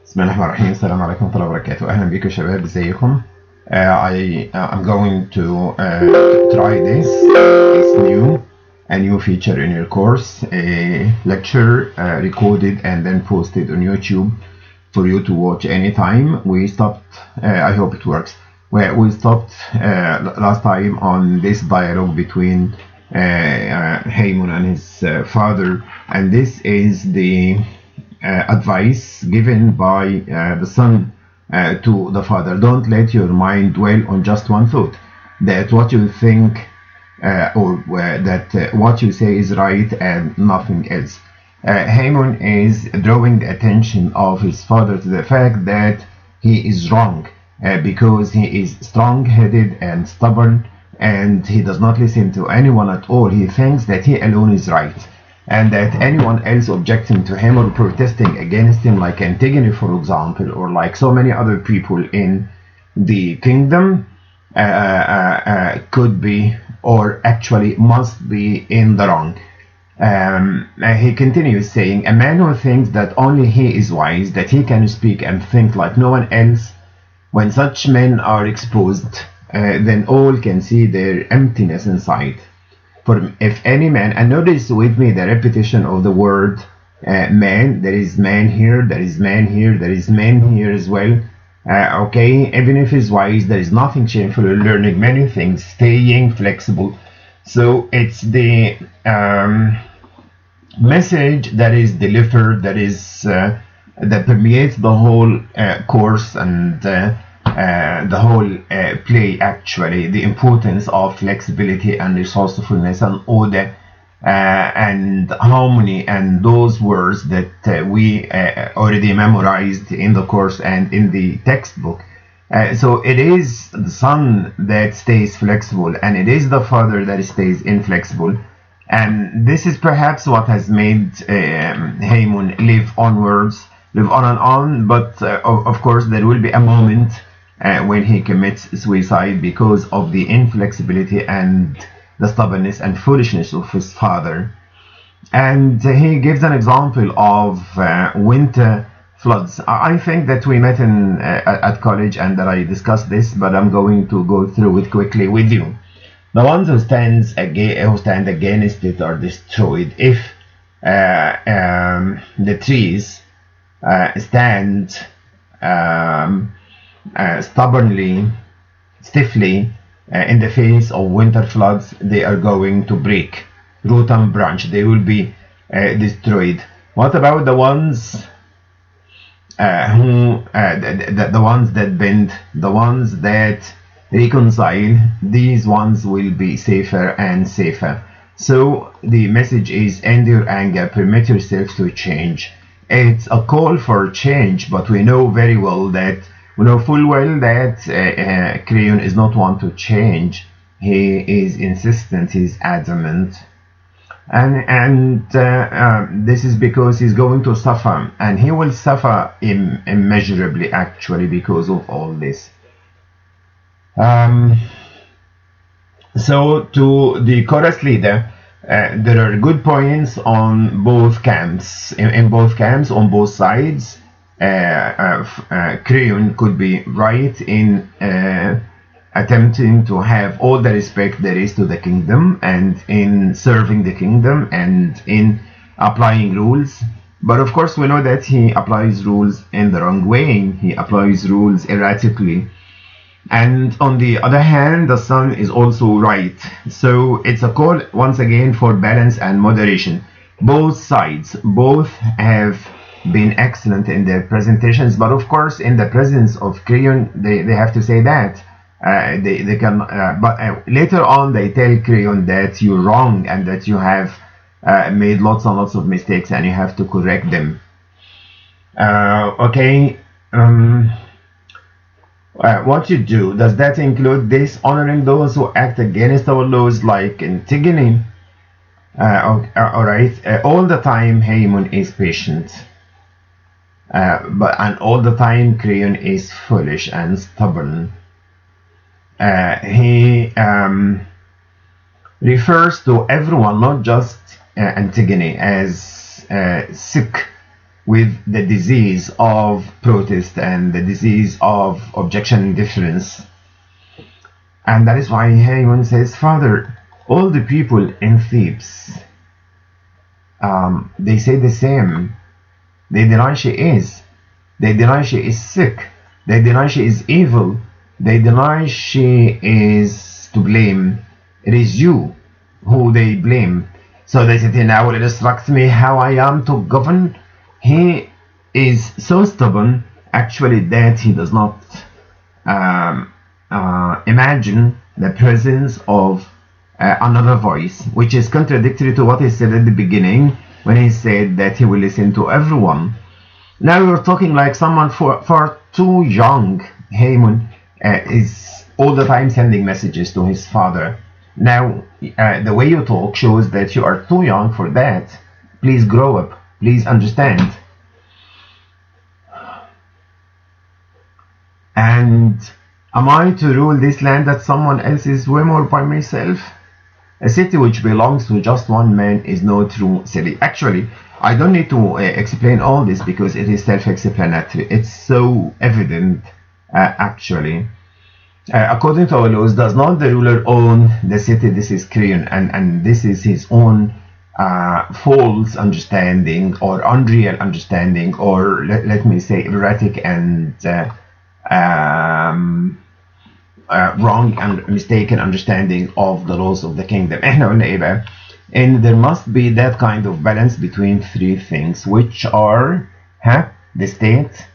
بسم الله الرحمن الرحيم. السلام عليكم ورحمة الله وبركاته. أهلا بكم شباب، ازيكم؟ I'm going to try this. It's a new feature in your course, a lecture recorded and then posted on YouTube for you to watch anytime. We stopped, I hope it works. We stopped last time on this dialogue between Haemon and his father, and this is the advice given by the son to the father. Don't let your mind dwell on just one thought, that what you think or that what you say is right and nothing else. Haemon is drawing the attention of his father to the fact that he is wrong because he is strong-headed and stubborn, and he does not listen to anyone at all. He thinks that he alone is right, and that anyone else objecting to him or protesting against him, like Antigone, for example, or like so many other people in the kingdom, could be, or actually must be, in the wrong. He continues saying, a man who thinks that only he is wise, that he can speak and think like no one else, when such men are exposed, then all can see their emptiness inside. For if any man, and notice with me the repetition of the word man, there is man here, there is man here, there is man here as well. Okay, even if he's wise, there is nothing shameful in learning many things, staying flexible. So it's the message that is delivered, that is that permeates the whole course and the whole play, actually, the importance of flexibility and resourcefulness and order and harmony, and those words that we already memorized in the course and in the textbook. So it is the son that stays flexible, and it is the father that stays inflexible. And this is perhaps what has made Haemon live on and on. But of course, there will be a moment when he commits suicide because of the inflexibility and the stubbornness and foolishness of his father. And he gives an example of winter floods. I think that we met at college and that I discussed this, but I'm going to go through it quickly with you. The ones who stand against it are destroyed. If the trees stand stubbornly, stiffly in the face of winter floods, they are going to break root and branch. They will be destroyed. What about the ones the ones that bend, the ones that reconcile? These ones will be safer and safer. So the message is, end your anger, permit yourself to change. It's a call for change, but we know full well that Creon is not one to change. He is insistent, he's adamant, and this is because he's going to suffer, and he will suffer immeasurably, actually, because of all this. So to the chorus leader, there are good points on both camps, in both camps, on both sides. Creon could be right in attempting to have all the respect there is to the kingdom, and in serving the kingdom, and in applying rules. But of course, we know that he applies rules in the wrong way. He applies rules erratically. And on the other hand, the son is also right. So it's a call once again for balance and moderation. Both sides, both have been excellent in their presentations, but of course, in the presence of Creon, they have to say that they can. But later on, they tell Creon that you're wrong and that you have made lots and lots of mistakes, and you have to correct them. Okay. What you do, does that include dishonoring those who act against our laws, like Antigone? All right. All the time, Haemon is patient, and all the time, Creon is foolish and stubborn. He refers to everyone, not just Antigone, as sick with the disease of protest and the disease of objection and difference. And that is why Haman says, Father, all the people in Thebes, they say the same. They deny she is. They deny she is sick. They deny she is evil. They deny she is to blame. It is you who they blame. So they said, now will instruct me how I am to govern. He is so stubborn, actually, that he does not imagine the presence of another voice, which is contradictory to what he said at the beginning when he said that he will listen to everyone. Now you're talking like someone far too young. Haman is all the time sending messages to his father. Now, the way you talk shows that you are too young for that. Please grow up. Please understand. And am I to rule this land at someone else's whim or by myself? A city which belongs to just one man is no true city. Actually, I don't need to explain all this because it is self-explanatory. It's so evident, actually. According to our laws, does not the ruler own the city? This is Creon, and this is his own false understanding or unreal understanding, or let me say erratic and wrong and mistaken understanding of the laws of the kingdom. And there must be that kind of balance between three things, which are the state,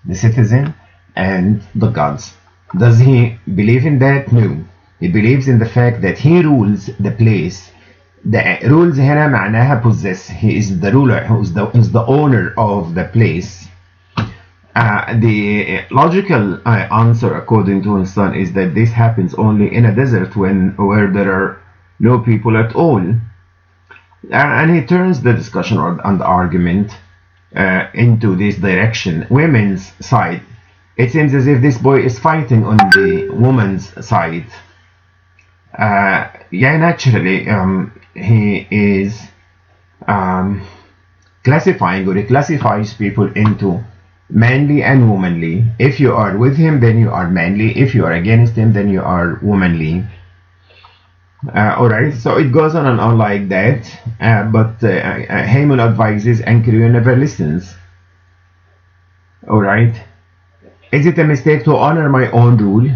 the citizen, and the gods. Does he believe in that? No. He believes in the fact that he rules the place. The rules هنا معناها possess. He is the ruler, who is the owner of the place. The logical answer, according to his son, is that this happens only in a desert where there are no people at all. And he turns the discussion and the argument into this direction, women's side. It seems as if this boy is fighting on the woman's side. Naturally, he is classifying, or he classifies people into manly and womanly. If you are with him, then you are manly. If you are against him, then you are womanly. Alright, so it goes on and on like that, but Haman advises and Creon never listens. Alright, is it a mistake to honor my own rule?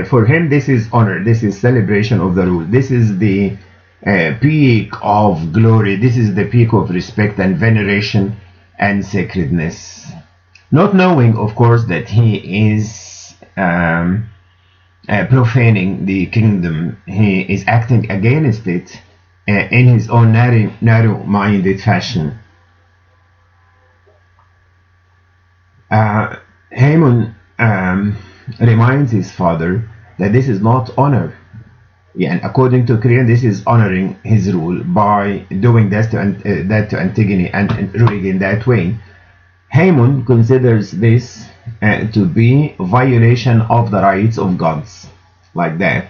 For him, this is honor, this is celebration of the rule, this is the peak of glory, this is the peak of respect and veneration and sacredness. Not knowing, of course, that he is profaning the kingdom. He is acting against it in his own narrow-minded fashion. Haman reminds his father that this is not honor. And according to Creon, this is honoring his rule by doing that to Antigone and ruling in that way. Haman considers this to be a violation of the rights of gods, like that.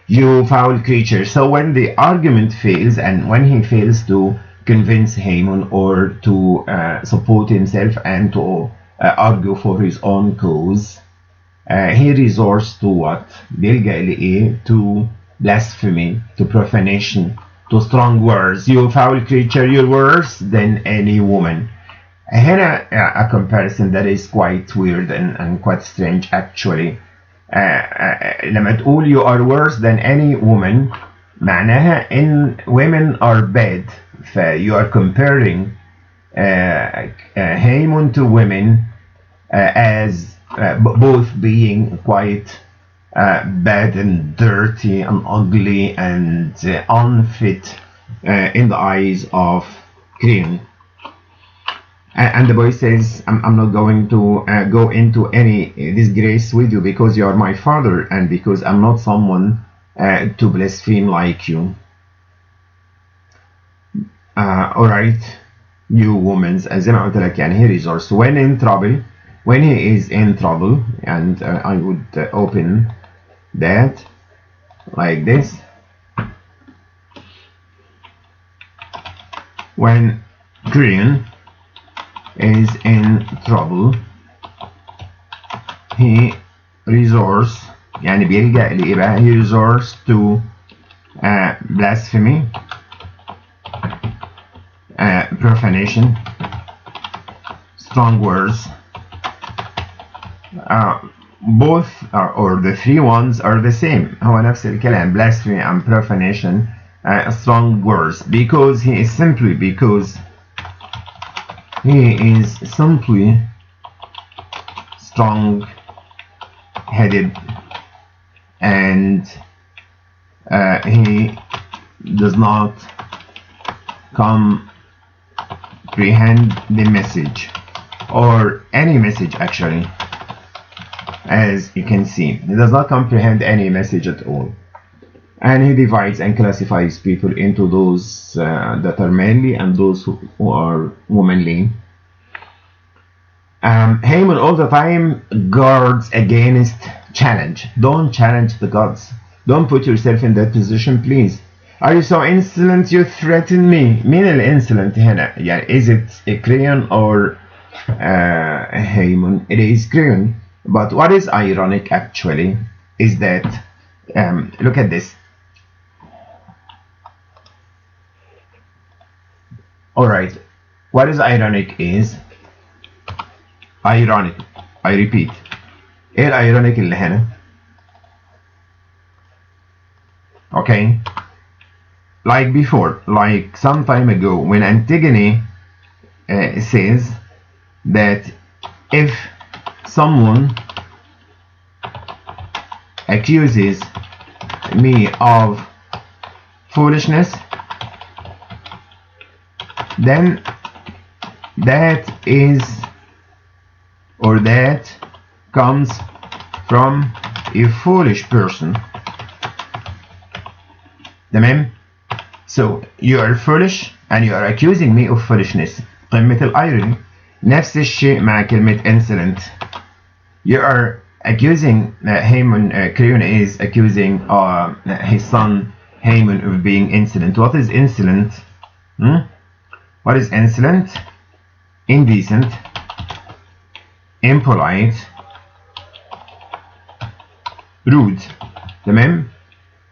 You foul creature. So when the argument fails, and when he fails to convince Haman or to support himself and to argue for his own cause, he resorts to what? To blasphemy, to profanation, to strong words. You foul creature, you're worse than any woman. هنا a comparison that is quite weird and quite strange actually. لما تقول you are worse than any woman معناها in women are bad. You are comparing Haman to women as both being quite bad and dirty and ugly and unfit in the eyes of Creon. And the boy says, I'm not going to go into any disgrace with you because you are my father and because I'm not someone to blaspheme like you. Alright, you women, زي ما قلت لك يعني he resorts when he is in trouble, and I would open that like this. When Creon is in trouble, he resorts يعني بيلجأ لإيه بقى؟ he resorts to blasphemy, profanation, strong words. Both or the three ones are the same. هو نفس الكلام. Blasphemy and profanation, strong words, because he is simply strong-headed, and he does not comprehend the message, or any message actually. As you can see, he does not comprehend any message at all, and he divides and classifies people into those that are manly and those who are womanly. Haman all the time guards against challenge. Don't challenge the gods. Don't put yourself in that position, please. Are you so insolent you threaten me? مين الانsolent هنا؟ يعني is it Creon or Haman? It is Creon. But what is ironic actually is that, look at this. Alright, what is ironic is, ironic, I repeat, ايه الironic اللي هنا؟ Okay, like before, like some time ago, when Antigone says that if someone accuses me of foolishness, then that comes from a foolish person. تمام؟ So you are foolish and you are accusing me of foolishness. قمة الirony. نفس الشيء مع كلمة insolent. You are accusing Haman, Creon is accusing his son Haman of being insolent. What is insolent? What is insolent? Indecent, impolite, rude. تمام?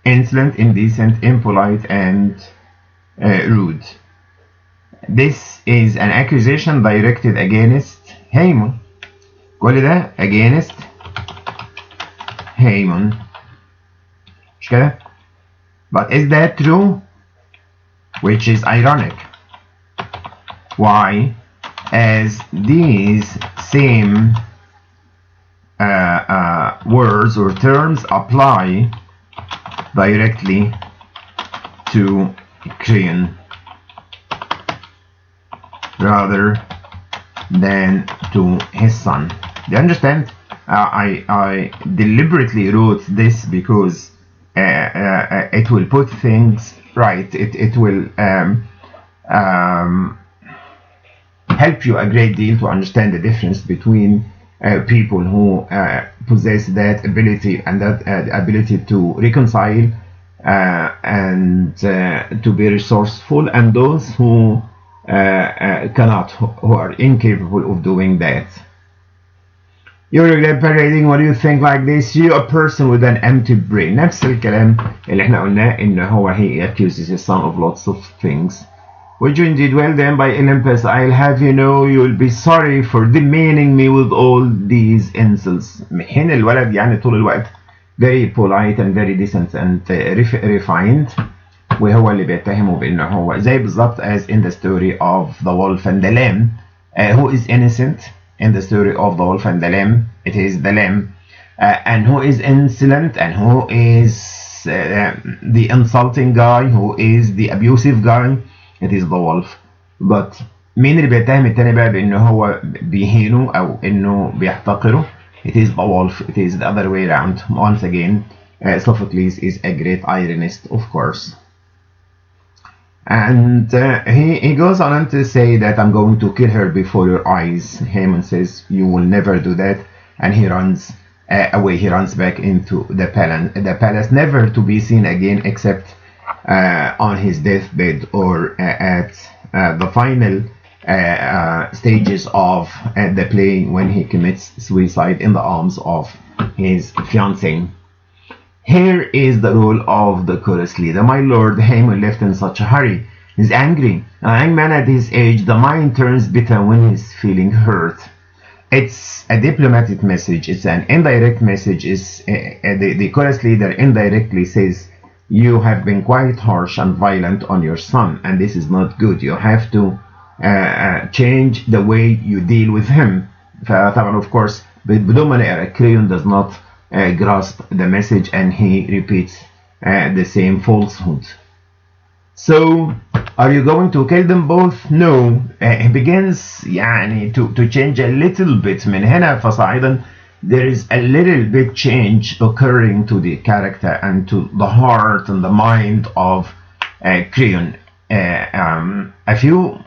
Insolent, indecent, impolite, and rude. This is an accusation directed against Haman. كل ده against Haman. مش كده؟ But is that true? Which is ironic. Why? As these same words or terms apply directly to Creon rather than to his son. Do you understand? I deliberately wrote this because it will put things right. It will help you a great deal to understand the difference between people who possess that ability and that ability to reconcile and to be resourceful, and those who cannot, who are incapable of doing that. You regret parading what you think like this. You a person with an empty brain. نفس الكلام اللي احنا قلناه ان هو he accuses his son of lots of things. Would you indeed? Well then, by Olympus, I'll have you know you'll be sorry for demeaning me with all these insults. هنا الولد يعني طول الوقت very polite and very decent and refined, وهو اللي بيتهمه بانه هو زي بالظبط as in the story of the wolf and the lamb. Who is innocent in the story of the wolf and the lamb? It is the lamb. And who is insolent and who is the insulting guy, who is the abusive guy? It is the wolf. But مين اللي بيتهم التاني بقى بانه هو بيهينه او انه بيحتقره؟ It is the wolf. It is the other way around. Once again, Sophocles is a great ironist, of course. And he goes on to say that I'm going to kill her before your eyes. Haman says, you will never do that. And he runs away. He runs back into the palace, never to be seen again except on his deathbed or at the final stages of the play when he commits suicide in the arms of his fiancée. Here is the role of the chorus leader. My lord, Haman left in such a hurry. He's angry. An angry man at his age, the mind turns bitter when he's feeling hurt. It's a diplomatic message. It's an indirect message. The chorus leader indirectly says, you have been quite harsh and violent on your son, and this is not good. You have to change the way you deal with him. فطبعا of course بدون ما نقرا Creon does not grasp the message, and he repeats the same falsehood. So, are you going to kill them both? No. He begins يعني to change a little bit. من هنا فصاعدا there is a little bit change occurring to the character and to the heart and the mind of Creon. A few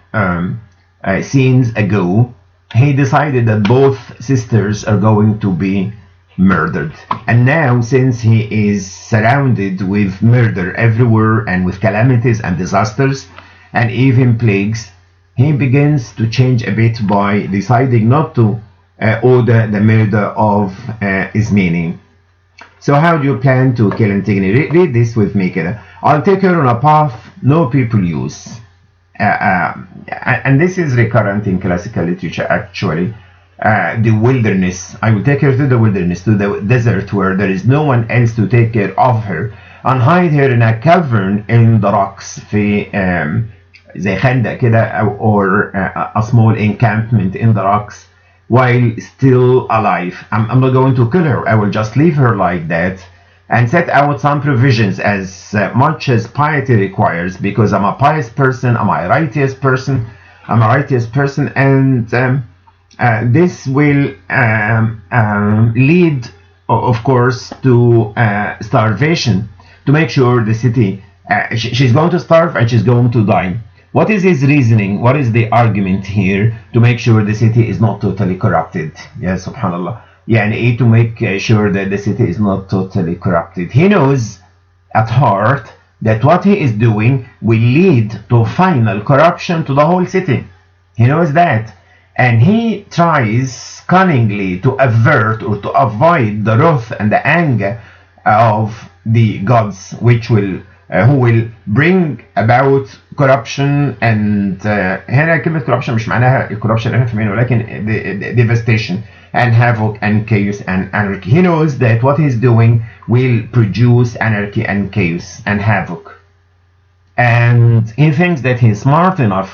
scenes ago, he decided that both sisters are going to be murdered, and now, since he is surrounded with murder everywhere and with calamities and disasters and even plagues, he begins to change a bit by deciding not to order the murder of Ismene. So how do you plan to kill Antigone? Read this with me كده. I'll take her on a path no people use. And this is recurrent in classical literature actually. The wilderness. I will take her to the wilderness, to the desert where there is no one else to take care of her, and hide her in a cavern in the rocks في زي خندق كده or a small encampment in the rocks while still alive. I'm not going to kill her. I will just leave her like that and set out some provisions as much as piety requires, because I'm a pious person, I'm a righteous person, and this will lead, of course, to starvation, to make sure the city, she's going to starve and she's going to die. What is his reasoning? What is the argument here to make sure the city is not totally corrupted? Yeah, subhanallah. يعني to make sure that the city is not totally corrupted. He knows at heart that what he is doing will lead to final corruption to the whole city. He knows that. And he tries cunningly to avert or to avoid the wrath and the anger of the gods, which will who will bring about corruption. And هنا كلمة corruption مش معناها الcorruption اللي احنا فاهمينه، ولكن devastation and havoc and chaos and anarchy. He knows that what he's doing will produce anarchy and chaos and havoc, and he thinks that he's smart enough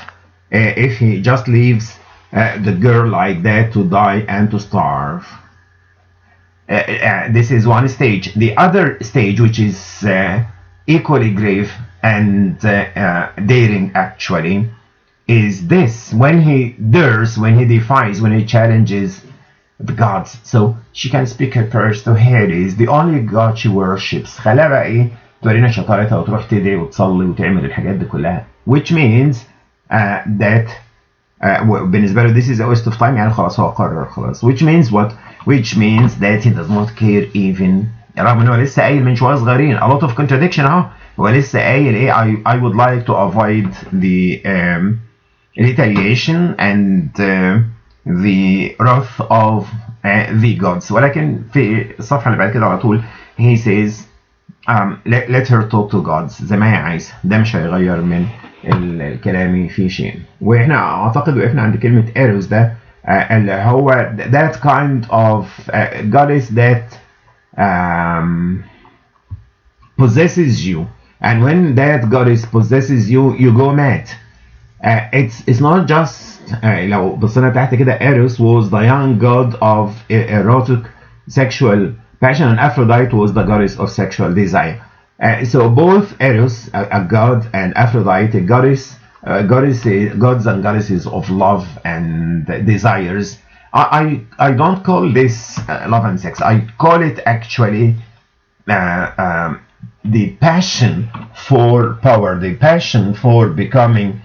if he just leaves the girl like that to die and to starve. This is one stage. The other stage, which is equally grave and daring actually, is this: when he dares, when he defies, when he challenges the gods. So she can speak her prayers to Hades, the only god she worships. خلاها بقى ايه؟ تورينا شطارتها وتروح تدعي وتصلي وتعمل الحاجات دي كلها. Which means that بالنسبة له this is a waste of time، يعني خلاص هو قرر خلاص. Which means what? Which means that he does not care even. رغم ان هو لسه قايل من شوية صغيرين a lot of contradiction اهو. هو لسه قايل ايه؟ I would like to avoid the retaliation and the wrath of the gods. ولكن في الصفحة اللي بعد كده على طول he says let her talk to gods زي ما هي عايزة. ده مش هيغير من الكلام في شيء. واحنا اعتقد وقفنا عند كلمة ايروس ده اللي هو that kind of goddess that possesses you, and when that goddess possesses you, you go mad. It's not just لو بصينا تحت كده Eros was the young god of erotic sexual passion, and Aphrodite was the goddess of sexual desire. So both Eros, a god, and Aphrodite, gods and goddesses of love and desires. I don't call this love and sex. I call it actually the passion for power, the passion for becoming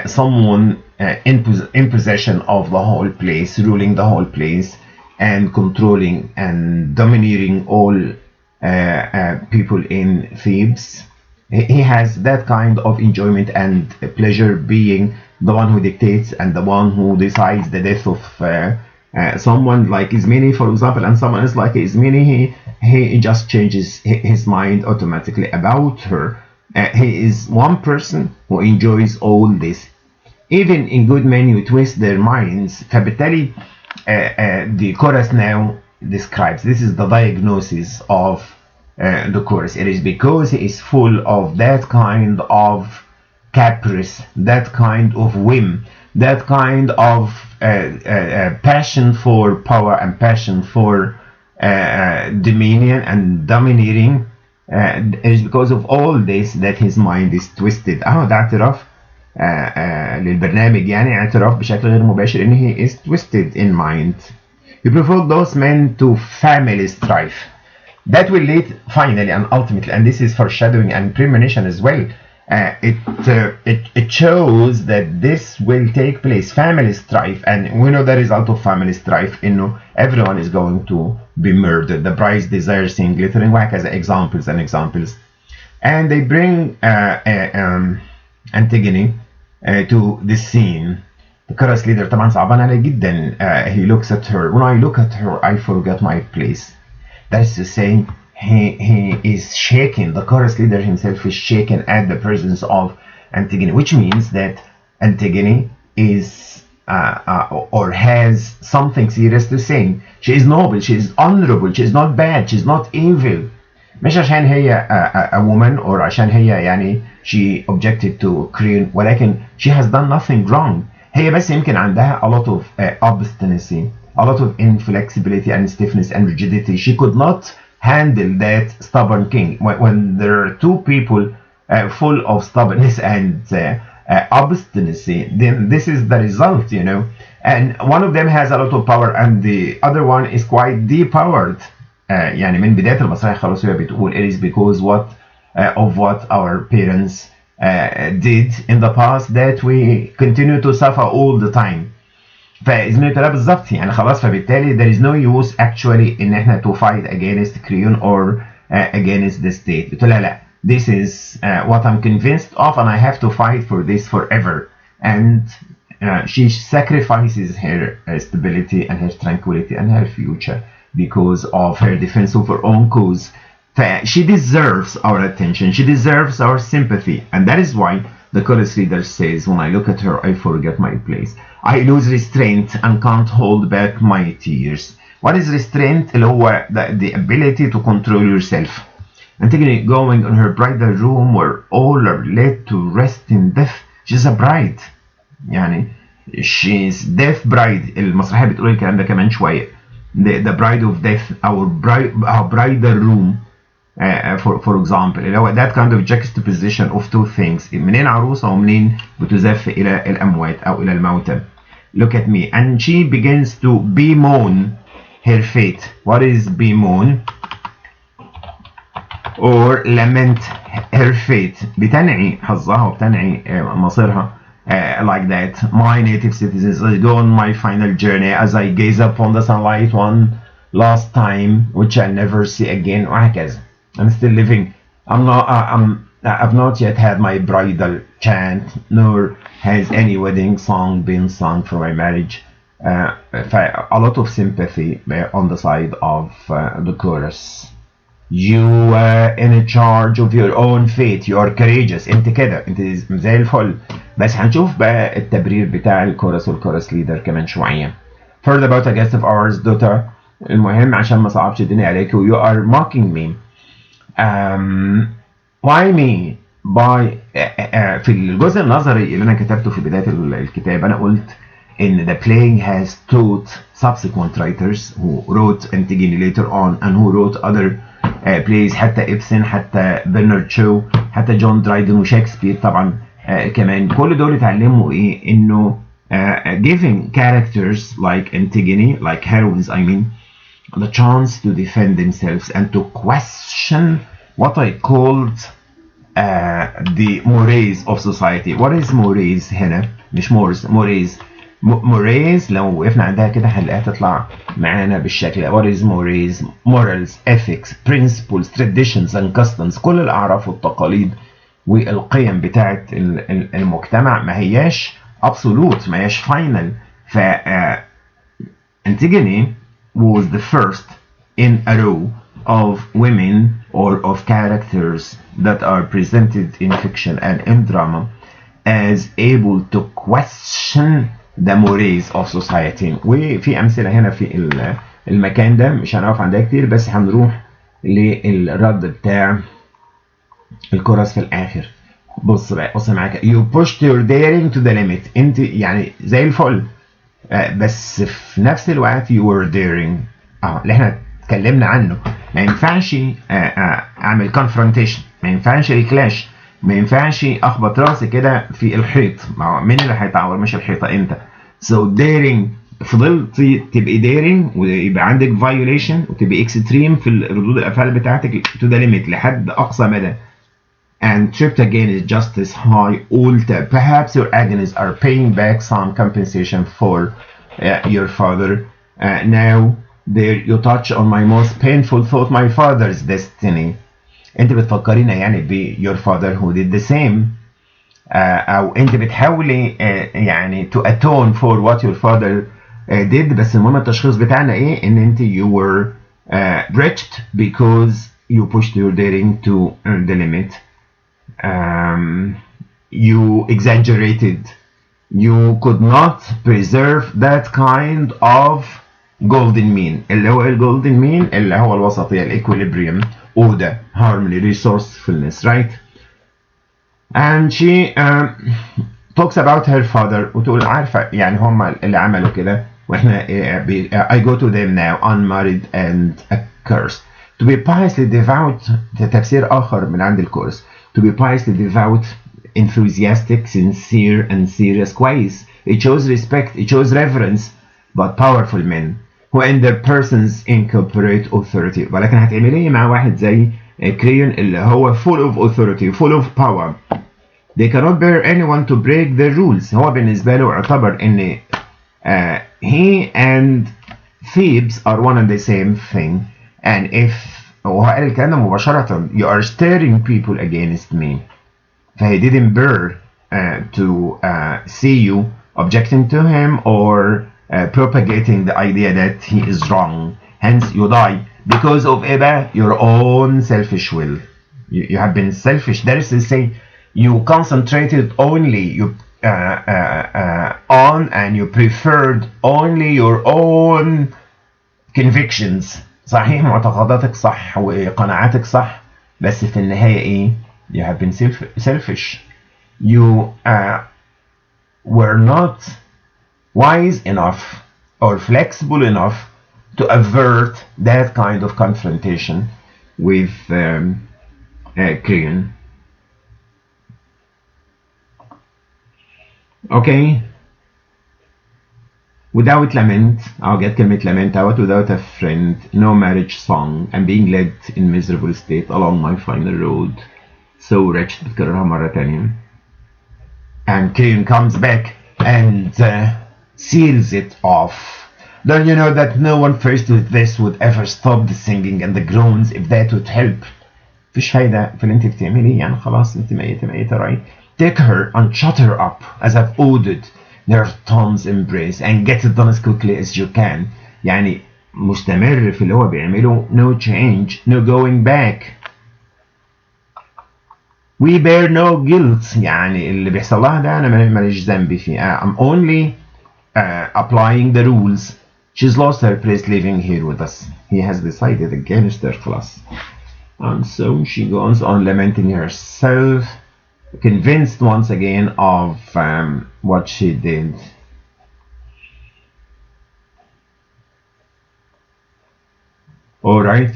someone in possession of the whole place, ruling the whole place, and controlling and domineering all people in Thebes. He has that kind of enjoyment and pleasure being the one who dictates and the one who decides the death of someone like Ismene, for example, and someone is like Ismene, he just changes his mind automatically about her. He is one person who enjoys all this. Even in good men you twist their minds. فبالتالي the chorus now describes, this is the diagnosis of the chorus. It is because he is full of that kind of caprice, that kind of whim, that kind of passion for power and passion for dominion and domineering. It is because of all this that his mind is twisted. ده اعتراف للبرنامج، يعني اعتراف بشكل غير مباشر ان he is twisted in mind. You provoke those men to family strife. That will lead finally and ultimately, and this is foreshadowing and premonition as well. It shows that this will take place, family strife, and we know the result of family strife. Everyone is going to be murdered. The bride's desire seeing glittering, وهكذا examples and examples. And they bring Antigone to this scene. The chorus leader طبعا صعبان عليه جدا. He looks at her. When I look at her, I forget my place. That's to say, he is shaken. The chorus leader himself is shaken at the presence of Antigone, which means that Antigone is or has something serious to say. She is noble, she is honorable, she is not bad, she is not evil. مش عشان هي a woman or عشان هي يعني she objected to Creon، ولكن she has done nothing wrong. هي بس يمكن عندها a lot of obstinacy, a lot of inflexibility and stiffness and rigidity. She could not handle that stubborn king. When there are two people full of stubbornness and obstinacy, then this is the result, And one of them has a lot of power and the other one is quite depowered. يعني من بداية المسرحية خلاص هي بتقول it is because of what our parents did in the past that we continue to suffer all the time. فإذن ده بالظبط يعني خلاص. فبالتالي there is no use actually إن إحنا to fight against Creon or against the state. بتقول لا this is what I'm convinced of and I have to fight for this forever. And she sacrifices her stability and her tranquility and her future because of her defense of her own cause. She deserves our attention, she deserves our sympathy, and that is why the chorus leader says, when I look at her, I forget my place. I lose restraint and can't hold back my tears. What is restraint? اللي هو the ability to control yourself. Antigone going in her bridal room where all are led to rest in death. She's a bride. يعني she's death bride. المسرحية بتقول الكلام ده كمان شوية. The bride of death, our bridal room. For example اللي هو that kind of juxtaposition of two things. منين عروسة ومنين بتزف إلى الأموات أو إلى الموتى. Look at me. And she begins to bemoan her fate. What is bemoan? Or lament her fate. بتنعي حظها وبتنعي مصيرها. Like that. My native citizens, I go on my final journey as I gaze upon the sunlight one last time, which I'll never see again. وهكذا. I'm still living. I've not yet had my bridal chant, nor has any wedding song been sung for my marriage. A lot of sympathy on the side of the chorus. You are in charge of your own fate. You are courageous. انت كده، انت زي الفل. بس هنشوف بقى التبرير بتاع الكورس والكورس ليدر كمان شوية. Heard about a guest of ours, daughter. المهم عشان ما صعبش الدنيا عليك. You are mocking me. Why me? By في الجزء النظري اللي انا كتبته في بداية الكتاب انا قلت in the play has taught subsequent writers who wrote Antigone later on and who wrote other plays. حتى إبسن، حتى برنارد شو، حتى جون درايدن وشكسبير طبعا كمان. كل دول اتعلموا ايه؟ انه giving characters like Antigone, like heroines I mean, the chance to defend themselves and to question what I called the mores of society. What is mores هنا؟ مش mores، mores. mores لو وقفنا عندها كده هنلاقيها تطلع معانا بالشكل. What is mores? morals, ethics, principles, traditions and customs. كل الأعراف والتقاليد والقيم بتاعت المجتمع ما هياش absolute، ما هياش final. ف Antigone was the first in a row of women or of characters that are presented in fiction and in drama as able to question the mores of society. وفي أمثلة هنا في المكان ده، مش هنقف عندها كتير، بس هنروح للرد بتاع الكورس في الآخر. بص بقى، بص معاك. You pushed your daring to the limit. انت يعني زي الفل، بس في نفس الوقت you were daring، اللي احنا اتكلمنا عنه. ما ينفعش اعمل confrontation، ما ينفعش الكلاش، ما ينفعش اخبط راسي كده في الحيط. مين اللي هيتعور؟ مش الحيطه، انت. so daring، فضلتي تبقي daring ويبقى عندك violation وتبقي extreme في ردود الافعال بتاعتك to the limit لحد اقصى مدى. And tripped against justice high altar. Perhaps your agonies are paying back some compensation for your father. Now there you touch on my most painful thought, my father's destiny. انت بتفكرينا يعني ب your father who did the same. او انت بتحاولي يعني to atone for what your father did. بس المهم التشخيص بتاعنا ايه؟ ان انت you were wretched because you pushed your daring to the limit. You exaggerated. You could not preserve that kind of golden mean. اللي هو الجولدن مين؟ اللي هو الوسطية، equilibrium, order, harmony, resourcefulness, right? And she talks about her father وتقول عارفة يعني هم اللي عملوا كده واحنا I go to them now unmarried and accursed. To be piously devout، تفسير آخر من عند الكورس. To be piously devout, enthusiastic, sincere and serious كويس. It shows respect, it shows reverence, but powerful men who in their persons incorporate authority. ولكن هتعمل ايه مع واحد زي كريون اللي هو full of authority, full of power. They cannot bear anyone to break their rules. هو بالنسبة له اعتبر ان he and Thebes are one and the same thing. And if وهو قال الكلام ده مباشرة you are stirring people against me. فhe didn't bear to see you objecting to him or propagating the idea that he is wrong. Hence you die because of your own selfish will. You have been selfish. That is to say, you concentrated only on and you preferred only your own convictions. صحيح معتقداتك صح وقناعاتك صح، بس في النهاية ايه؟ You have been selfish. You were not wise enough or flexible enough to avert that kind of confrontation with Creon. Okay. Without lament, I'll get كلمة lament out. Without a friend, no marriage song, and being led in miserable state along my final road. So wretched. بتكررها مرة تانية. And Creon comes back and seals it off. Don't you know that no one faced with this would ever stop the singing and the groans if that would help? مفيش فايدة في اللي انت بتعمليه، يعني خلاص انت ميتة right? Take her and shut her up as I've ordered. Their Tom's embrace and get it done as quickly as you can. يعني مستمر في اللي هو بيعمله. No change, no going back. We bear no guilt. يعني اللي بيحصل لها ده أنا ماليش ذنب فيه. I'm only applying the rules. She's lost her place living here with us. He has decided against her class. And so she goes on lamenting herself, convinced once again of what she did. Alright,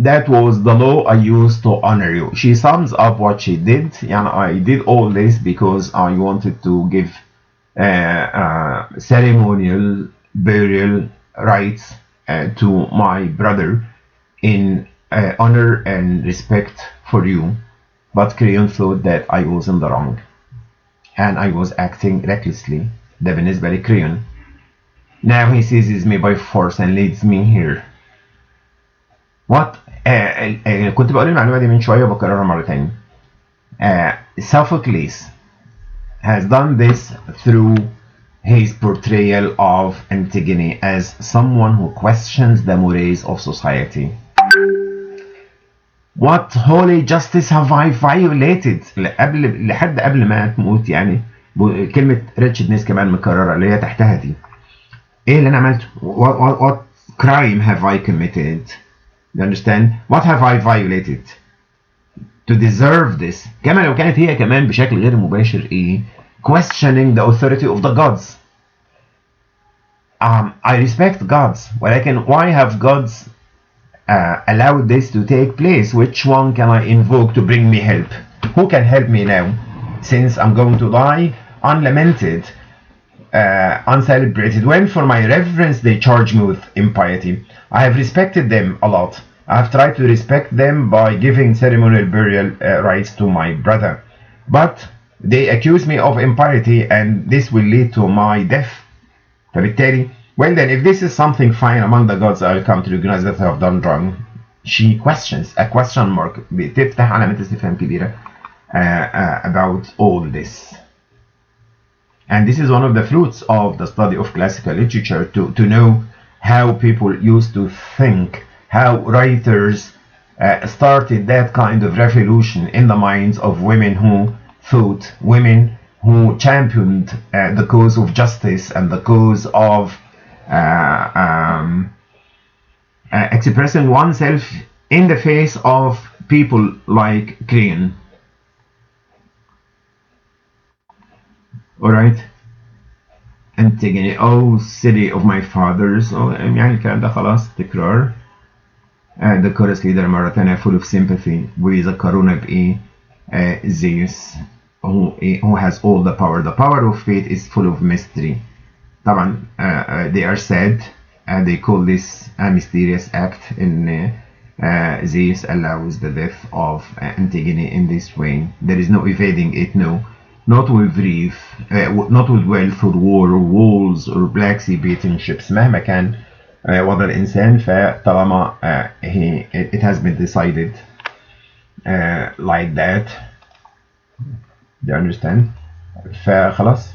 that was the law I used to honor you. She sums up what she did. يعني I did all this because I wanted to give ceremonial burial rites to my brother in honor and respect for you. But Creon thought that I was in the wrong and I was acting recklessly. ده بالنسبة لكريون. Now he seizes me by force and leads me here. What? كنت بقول المعلومة دي من شوية وبكررها مرة تانية. Sophocles has done this through his portrayal of Antigone as someone who questions the mores of society. What holy justice have I violated؟ لحد قبل ما تموت يعني كلمة wretchedness كمان مكررة اللي هي تحتها دي. ايه اللي انا عملته؟ What crime have I committed? You understand? What have I violated to deserve this? كما لو كانت هي كمان بشكل غير مباشر ايه؟ Questioning the authority of the gods. I respect gods, ولكن why have gods allowed this to take place? Which one can I invoke to bring me help? Who can help me now? Since I'm going to die unlamented, uncelebrated, when for my reverence they charge me with impiety. I have respected them a lot. I have tried to respect them by giving ceremonial burial rites to my brother. But they accuse me of impiety and this will lead to my death. فبالتالي, well then, if this is something fine among the gods, I'll come to recognize that I have done wrong. She questions, a question mark, بتفتح علامة استفهام كبيرة about all this. And this is one of the fruits of the study of classical literature, to know how people used to think, how writers started that kind of revolution in the minds of women who thought, women who championed the cause of justice and the cause of expressing oneself in the face of people like Creon. Alright. Antigone, oh city of my fathers. يعني الكلام ده خلاص تكرار. The chorus leader مرة تانية full of sympathy ويذكرونا بإيه؟ Zeus who has all the power. The power of fate is full of mystery. طبعا they are sad and they call this a mysterious act in Zeus allows the death of Antigone in this way. There is no evading it, no. Not with reef, not with wealth or war or walls or black sea beating ships. مهما كان وضع الإنسان فطالما it has been decided like that. Do you understand? فخلاص.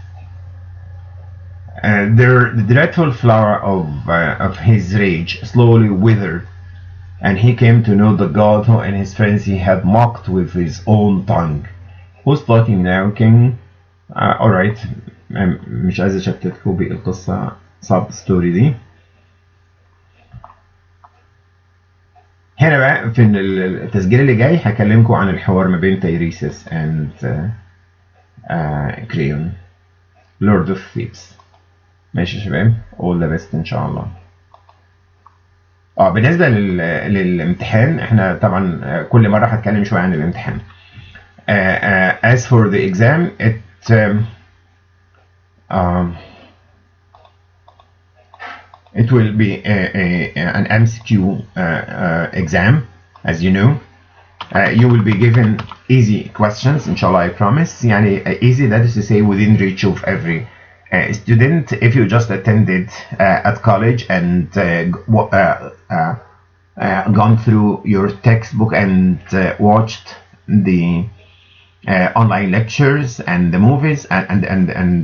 The dreadful flower of his rage slowly withered, and he came to know the god who in his frenzy had mocked with his own tongue. Who's talking now, King? Alright, مش عايز أشتتكم بالقصة sub story دي. هنا بقى في التسجيل اللي جاي هكلمكم عن الحوار ما بين تيريسيس and Creon, Lord of Thebes. ماشي يا شباب, all the best إن شاء الله. بالنسبة للامتحان احنا طبعا كل مرة هتكلم شوية عن الامتحان. As for the exam, it will be an MCQ exam, as you know. You will be given easy questions, inshallah, I promise. يعني easy, that is to say, within reach of every student. If you just attended at college and gone through your textbook and watched the online lectures and the movies and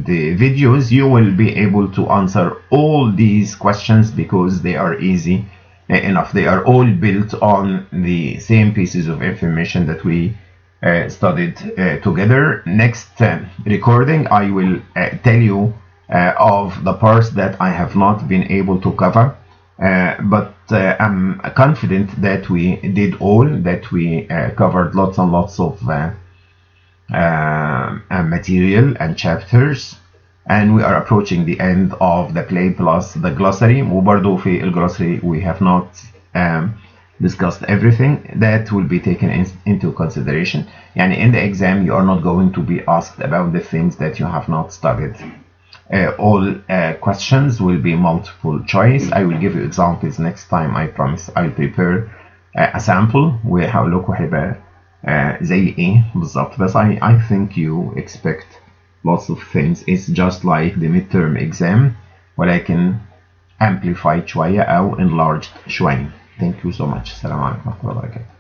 the videos, you will be able to answer all these questions because they are easy enough. They are all built on the same pieces of information that we studied together. Next recording, I will tell you of the parts that I have not been able to cover, but I'm confident that we did all, that we covered lots and lots of material and chapters, and we are approaching the end of the play plus the glossary. وبرضو في الجلوسري we have not discussed everything that will be taken into consideration. يعني in the exam you are not going to be asked about the things that you have not studied. All questions will be multiple choice. I will give you examples next time, I promise. I'll prepare a sample وهقولكوا هيبقى زي ايه بالظبط, بس I think you expect lots of things. It's just like the midterm exam ولكن amplified شوية أو enlarged شوية. Thank you so much. السلام عليكم ورحمة الله وبركاته.